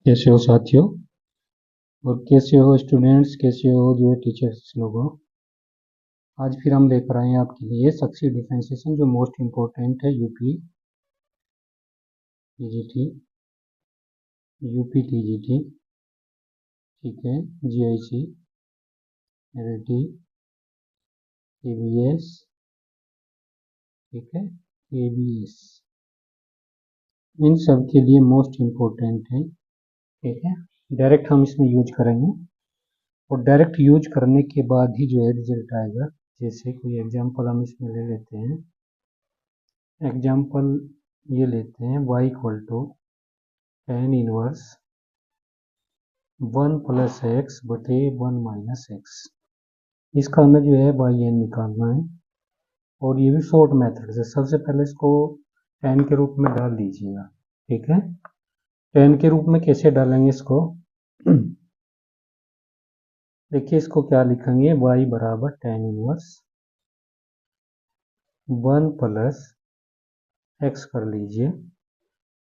कैसे हो साथियों और कैसे हो स्टूडेंट्स, कैसे हो जो है टीचर्स लोगों। आज फिर हम लेकर आए हैं आपके लिए सक्सीड डिफरेंशिएशन जो मोस्ट इम्पोर्टेंट है यूपी टीजीटी, यूपी टीजीटी, ठीक है, जीआईसी, एलटी, ईवीएस, ठीक है, एबीएस, इन सब के लिए मोस्ट इम्पोर्टेंट है, ठीक है। डायरेक्ट हम इसमें यूज करेंगे और डायरेक्ट यूज करने के बाद ही जो है रिजल्ट आएगा। जैसे कोई एग्जांपल हम इसमें ले लेते हैं। एग्जाम्पल ये लेते हैं y equal to tan inverse 1 plus x बटे 1 माइनस एक्स। इसका हमें जो है बाई एन निकालना है और ये भी शॉर्ट मेथड से। सबसे पहले इसको tan के रूप में डाल दीजिएगा, ठीक है। tan के रूप में कैसे डालेंगे इसको देखिए, इसको क्या लिखेंगे, y बराबर tan इनवर्स 1 प्लस एक्स कर लीजिए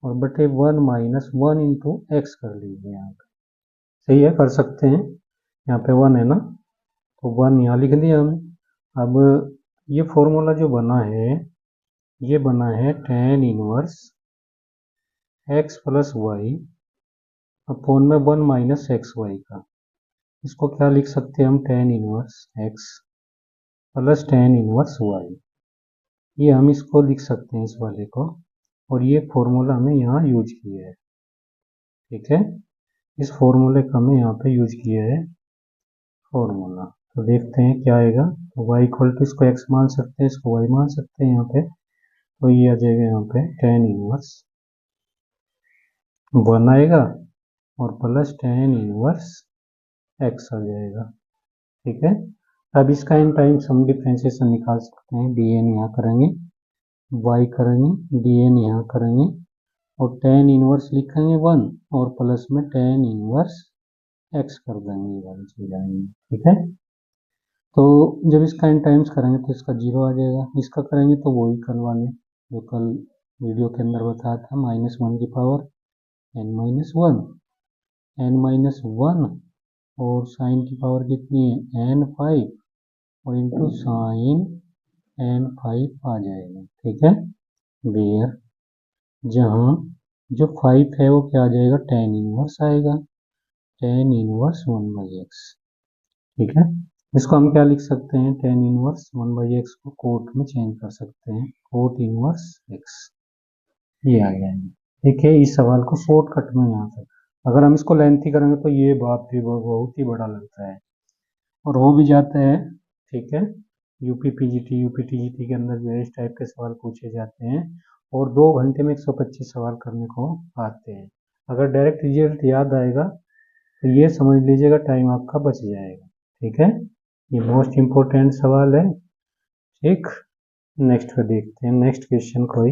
और बटे 1 माइनस 1 इंटू एक्स कर लीजिए। यहाँ पे सही है, कर सकते हैं। यहाँ पे 1 है ना, तो 1 यहाँ लिख दिया हमने। अब ये फॉर्मूला जो बना है, ये बना है tan inverse x plus y upon में 1 माइनस एक्स वाई का। इसको क्या लिख सकते हैं हम, tan inverse x plus tan inverse y। ये हम इसको लिख सकते हैं, इस वाले को, और ये फॉर्मूला हमने यहाँ यूज किया है, ठीक है। इस फॉर्मूले का हमने यहाँ पे यूज किया है फॉर्मूला। तो देखते हैं क्या आएगा। तो y इक्वल टू, इसको x मान सकते हैं, इसको y मान सकते हैं यहाँ पे। तो ये आ जाएगा यहाँ पे tan इनवर्स 1 आएगा और प्लस tan इनवर्स x आ जाएगा, ठीक है। अब इसका इन टाइम्स हम डिफ्रेंशिएशन निकाल सकते हैं। dn यहाँ करेंगे, y करेंगे, dn यहाँ करेंगे और tan इनवर्स लिखेंगे 1 और प्लस में tan इनवर्स x कर देंगे, ये वाली चीज आएंगे, ठीक है। तो जब इसका इन टाइम्स करेंगे तो इसका 0 आ जाएगा। इसका करेंगे तो वही कल वाले जो कल वीडियो के अंदर बताया था, -1 की power n minus 1, n minus 1 और साइन की पावर कितनी है, n5 और इंटू साइन n5 आ जाएगा, ठीक है। वेयर जहाँ जो 5 है वो क्या आ जाएगा, tan इनवर्स आएगा, tan इनवर्स 1/x, ठीक है। इसको हम क्या लिख सकते हैं, tan इनवर्स 1/x को कोट में चेंज कर सकते हैं, कोट इनवर्स x, ये आ गया। देखिए, इस सवाल को शॉर्टकट में यहाँ तक। अगर हम इसको लेंथी करेंगे तो ये बात भी बहुत ही बड़ा लगता है और हो भी जाता है, ठीक है। यूपी टीजीटी के अंदर जो है इस टाइप के सवाल पूछे जाते हैं और 2 घंटे में 125 सवाल करने को आते हैं। अगर डायरेक्ट रिजल्ट याद आएगा तो ये समझ लीजिएगा टाइम आपका बच जाएगा, ठीक है। ये मोस्ट इम्पोर्टेंट सवाल है, ठीक। नेक्स्ट को देखते हैं। नेक्स्ट क्वेश्चन कोई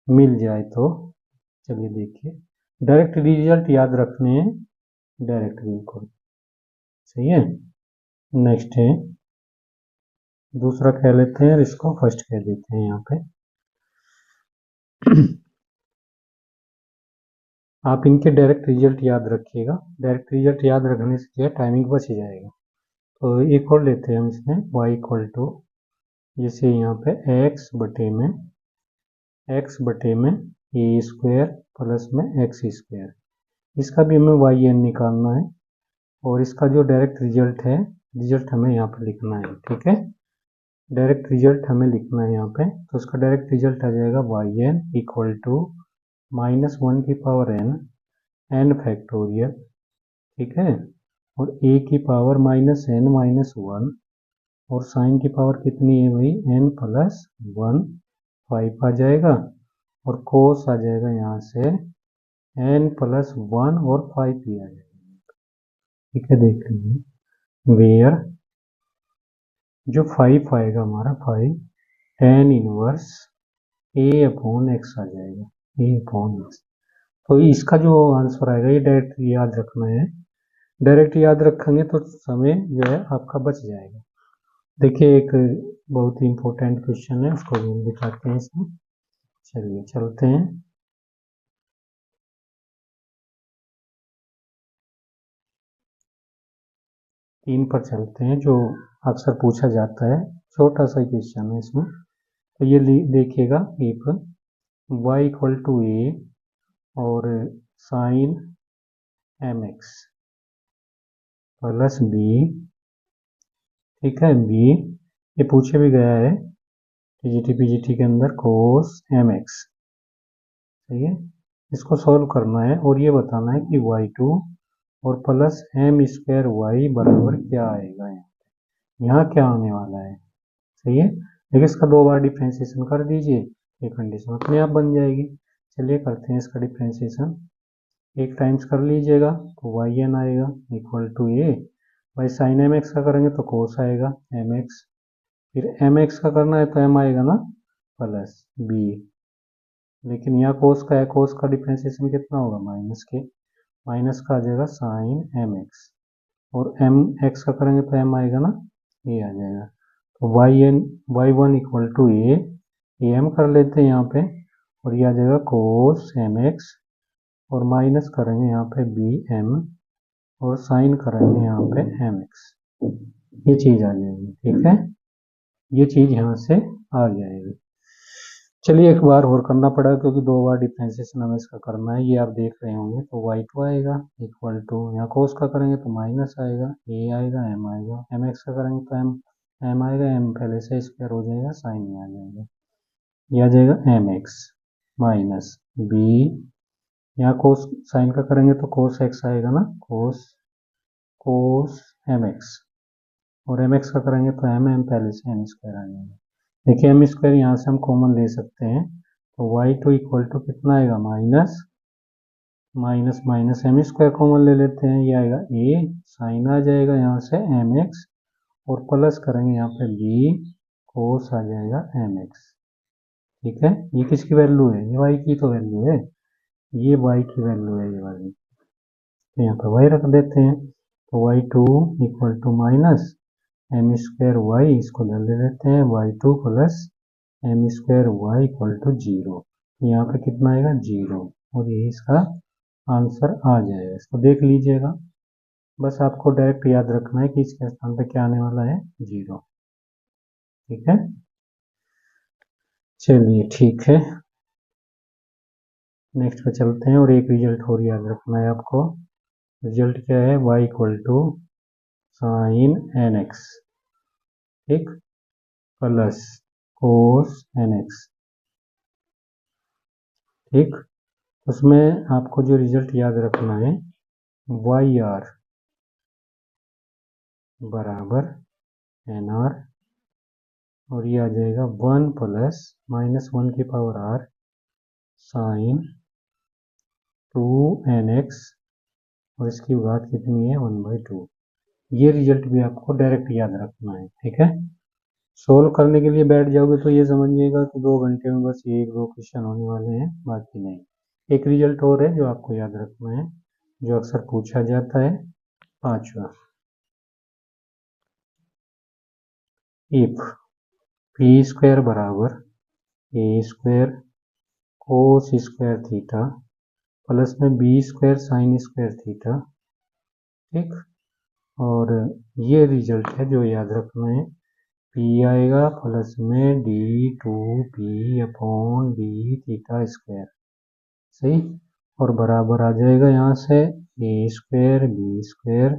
मिल जाए तो चलिए देखिए। डायरेक्ट रिजल्ट याद रखने हैं, डायरेक्ट बिल्कुल सही है। नेक्स्ट है, दूसरा कह लेते हैं और इसको फर्स्ट कह देते हैं यहाँ पे। आप इनके डायरेक्ट रिजल्ट याद रखिएगा। डायरेक्ट रिजल्ट याद रखने से क्या टाइमिंग बच जाएगा। तो एक और लेते हैं हम इसमें, y इक्वल टू, जैसे यहाँ पे x बटे में ए स्क्वायर प्लस में एक्स स्क्वायर। इसका भी हमें वाई एन निकालना है और इसका जो डायरेक्ट रिजल्ट है, रिजल्ट हमें यहाँ पे लिखना है, ठीक है। डायरेक्ट रिजल्ट हमें लिखना है यहाँ पे, तो उसका डायरेक्ट रिजल्ट आ जाएगा वाई एन इक्वल टू -1 की पावर n फैक्टोरियल, ठीक है, और a की पावर -n-1 और साइन की पावर कितनी है भाई, n प्लस 1, 5 आ जाएगा और कोस आ जाएगा यहाँ से n प्लस 1 और 5 ही आ जाएगा, ठीक है। देख लीजिए, वेयर जो 5 आएगा हमारा 5 tan inverse a upon x आ जाएगा, a अपॉन x। तो इसका जो आंसर आएगा ये डायरेक्ट याद रखना है। डायरेक्ट याद रखेंगे तो समय जो है आपका बच जाएगा। देखिए, एक बहुत ही इंपॉर्टेंट क्वेश्चन है, उसको भी हम दिखाते हैं इसमें। चलिए चलते हैं। 3 पर चलते हैं, जो अक्सर पूछा जाता है, छोटा सा क्वेश्चन है इसमें। तो ये देखिएगा, if y equal to a और sine m x plus b, ठीक है, बी ये पूछे भी गया है टीजीटी पीजीटी के अंदर, कोस एम एक्स, सही है। इसको सॉल्व करना है और ये बताना है कि y2 और प्लस एम स्क्वायर वाई बराबर क्या आएगा, यहाँ क्या आने वाला है, सही है। देखिए इसका 2 बार डिफ्रेंशिएशन कर दीजिए, ये कंडीशन अपने आप बन जाएगी। चलिए करते हैं इसका डिफ्रेंशिएशन। एक टाइम्स कर लीजिएगा तो वाई एन आएगा इक्वल टू ए, भाई साइन एम एक्स का करेंगे तो कोस आएगा एम एक्स, फिर एम एक्स का करना है तो एम आएगा ना प्लस बी, लेकिन यहाँ कोस का है, कोस का डिफ्रेंशिएशन कितना होगा माइनस के, माइनस का आ जाएगा साइन एम एक्स, और एम एक्स का करेंगे तो एम आएगा ना, ये आ जाएगा। तो y one equal to a m कर लेते हैं यहाँ पे, और ये आ जाएगा कोस एम एक्स, और माइनस करेंगे यहाँ पे बी एम, और साइन करेंगे यहाँ पे एम एक्स, ये चीज़ आ जाएगी, ठीक है, ये चीज़ यहाँ से आ जाएगी। चलिए एक बार और करना पड़ा क्योंकि 2 बार डिफ्रेंशिएशन हमें इसका करना है, ये आप देख रहे होंगे। तो y2 आएगा इक्वल टू, यहाँ कोस का करेंगे तो माइनस आएगा, a आएगा, m आएगा, एम एक्स का करेंगे तो m आएगा, m पहले से स्क्वायर हो जाएगा, साइन में आ जाएगा, ये आ जाएगा एम एक्स माइनस b, यहाँ कोस साइन का करेंगे तो कोस x आएगा ना, कोस एम एक्स, और एम एक्स का करेंगे तो m पहले से m स्क्वायर आ जाएगा। देखिए एम स्क्वायर यहाँ से हम कॉमन ले सकते हैं, तो y2 इक्वल टू कितना आएगा, minus minus minus m square common ले लेते हैं, ये आएगा a, साइन आ जाएगा यहाँ से एम एक्स, और प्लस करेंगे यहाँ पे b, कोस आ जाएगा एम एक्स, ठीक है। ये किसकी वैल्यू है, ये y की तो वैल्यू है, ये y की वैल्यू है ये वाली, तो यहाँ पर y रख देते हैं। तो y2 equal to minus m square y, इसको ले लेते हैं, y2 plus m square y equal to 0, यहाँ पे कितना आएगा 0, और यही इसका आंसर आ जाएगा। इसको देख लीजिएगा, बस आपको डायरेक्ट याद रखना है कि इसके स्थान पे क्या आने वाला है, 0, ठीक है। चलिए ठीक है, नेक्स्ट पे चलते हैं, और एक रिजल्ट और याद रखना है आपको। रिजल्ट क्या है, y equal to sine n x, ठीक, प्लस कोस एन एक्स, ठीक। उसमें आपको जो रिजल्ट याद रखना है, वाई आर बराबर एन आर, और ये आ जाएगा 1 प्लस माइनस 1 की power r sine 2 n x, और इसकी घात कितनी है 1/2। ये रिजल्ट भी आपको डायरेक्ट याद रखना है, ठीक है। सोल्व करने के लिए बैठ जाओगे तो ये समझिएगा कि 2 घंटे में बस ये 1-2 क्वेश्चन होने वाले हैं, बाकी नहीं। एक रिजल्ट और है जो आपको याद रखना है, जो अक्सर पूछा जाता है, 5वां, इफ पी स्क्वायर बराबर A square cos square theta plus में B square sine square theta, ठीक, और ये रिजल्ट है जो याद रखना है, पी आएगा प्लस में d2p upon D theta square, सही, और बराबर आ जाएगा यहाँ से ए स्क्वायर बी स्क्वायर,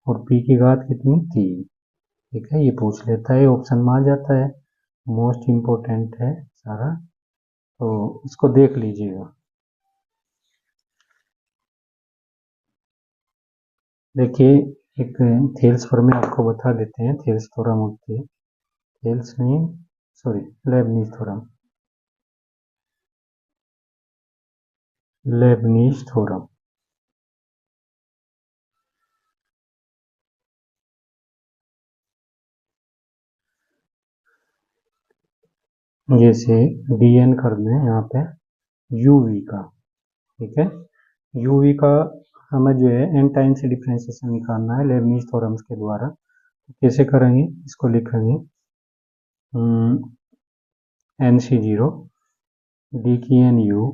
और p की घात कितनी 3, ठीक है। ये पूछ लेता है, ऑप्शन में आ जाता है, मोस्ट इम्पोर्टेंट है सारा, तो इसको देख लीजिएगा। देखिए एक थेल्स फॉर्मूला आपको बता देते हैं, थेल्स थ्योरम होती है, थेल्स नहीं sorry Lebanese theorem, Lebanese theorem, जैसे dn कर दें यहाँ पे uv का, ठीक है, uv का हमें जो है n टाइम से डिफ्रेंशिएशन निकालना है लेबनीज थ्योरम्स के द्वारा। तो कैसे करेंगे, इसको लिखेंगे nc0 d की n u,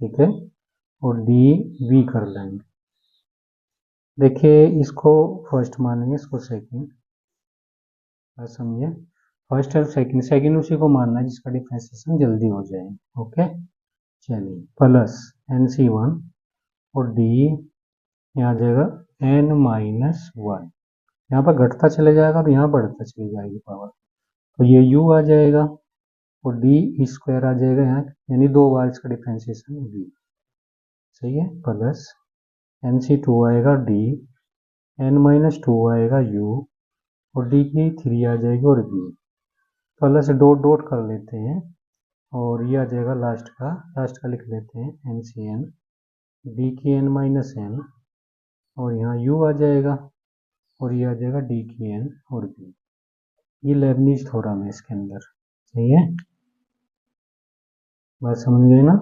ठीक है, और डी वी कर लेंगे, देखिए इसको फर्स्ट मानेंगे, इसको सेकंड, बात समझे। फर्स्ट और सेकंड, सेकंड उसी को मानना है जिसका डिफ्रेंसिएशन जल्दी हो जाए। ओके, चलिए प्लस NC1 और डी यहाँ आ जाएगा N-1, यहाँ पर घटता चले जाएगा और यहाँ बढ़ता चली जाएगी पावर, तो ये U आ जाएगा और डी स्क्वायर आ जाएगा यहाँ, यानी दो बार इसका डिफ्रेंसिएशन होगी। सही है, प्लस NC2 आएगा डी, N-2 आएगा U और डी की 3 आ जाएगी और बी, प्लस डॉट डॉट कर लेते हैं और ये आ जाएगा लास्ट का लिख लेते हैं NCN, डी की N-N और यहाँ U आ जाएगा और ये आ जाएगा डी की N और B। ये लेबनीज थ्योरम है इसके अंदर। सही है, बात समझ गए ना।